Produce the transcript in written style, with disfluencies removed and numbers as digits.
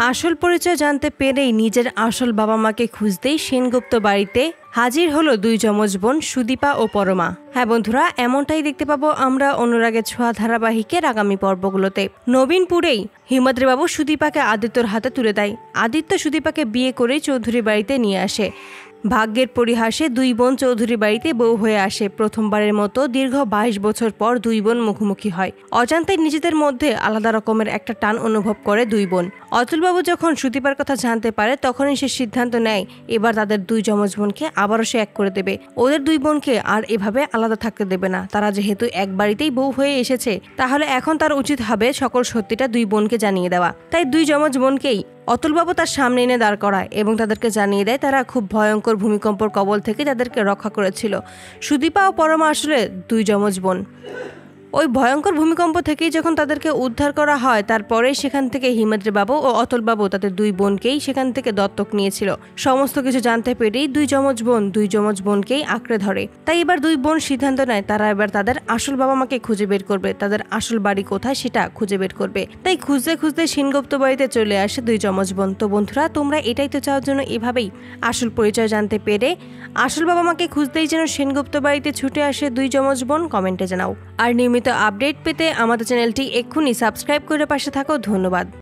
আসল পরিচয় জানতে পেরেই নিজের আসল বাবা মাকে খুঁজতেই সেনগুপ্ত বাড়িতে হাজির হলো দুই যমজ বোন সুদীপা ও পরমা। হ্যাঁ বন্ধুরা, এমনটাই দেখতে পাবো আমরা অনুরাগের ছোঁয়া ধারাবাহিকের আগামী পর্বগুলোতে। নবীনপুরেই হিমাদ্রি বাবু সুদীপাকে আদিত্যর হাতে তুলে দেয়। আদিত্য সুদীপাকে বিয়ে করেই চৌধুরী বাড়িতে নিয়ে আসে। ভাগ্যের পরিহাসে দুই বোন চৌধুরী বাড়িতে বউ হয়ে আসে। প্রথমবারের মতো দীর্ঘ 22 বছর পর দুই বোন মুখোমুখি হয়। অজান্তে নিজেদের মধ্যে আলাদা রকমের একটা টান অনুভব করে দুই বোন। অতুলবাবু যখন সুদীপার কথা জানতে পারে তখনই সে সিদ্ধান্ত নেয় এবার তাদের দুই যমজ বোনকে আবারও সে এক করে দেবে। ওদের দুই বোনকে আর এভাবে আলাদা থাকতে দেবে না। তারা যেহেতু এক বাড়িতেই বউ হয়ে এসেছে, তাহলে এখন তার উচিত হবে সকল সত্যিটা দুই বোনকে জানিয়ে দেওয়া। তাই দুই যমজ বোনকেই অতুলবাবু তার সামনে এনে দাঁড় করায় এবং তাদেরকে জানিয়ে দেয় তারা খুব ভয়ঙ্কর ভূমিকম্পর কবল থেকে তাদেরকে রক্ষা করেছিল। সুদীপা ও পরমা আসলে দুই যমজ বোন। ওই ভয়ঙ্কর ভূমিকম্প থেকেই যখন তাদেরকে উদ্ধার করা হয়, তারপরেই সেখান থেকে হিমাদ্রি বাবু ও অতুলবাবু তাদের দুই বোনকেই সেখান থেকে দত্তক নিয়েছিল। সমস্ত কিছু জানতে পেরেই দুই যমজ বোনকেই আঁকড়ে ধরে। তাই এবার দুই বোন সিদ্ধান্ত নেয় তারা এবার তাদের আসল বাবা মাকে খুঁজে বের করবে, তাদের আসল বাড়ি কোথায় সেটা খুঁজে বের করবে। তাই খুঁজতে খুঁজতে সেনগুপ্ত বাড়িতে চলে আসে দুই যমজ বোন। তো বন্ধুরা, তোমরা এটাই তো চাওয়ার জন্য এভাবেই আসল পরিচয় জানতে পেরে আসল বাবা মাকে খুঁজতেই যেন সেনগুপ্ত বাড়িতে ছুটে আসে দুই যমজ বোন, কমেন্টে জানাও। আর নিয়মিত আপডেট পেতে আমাদের চ্যানেলটি এক্ষুনি সাবস্ক্রাইব করে পাশে থাকো। ধন্যবাদ।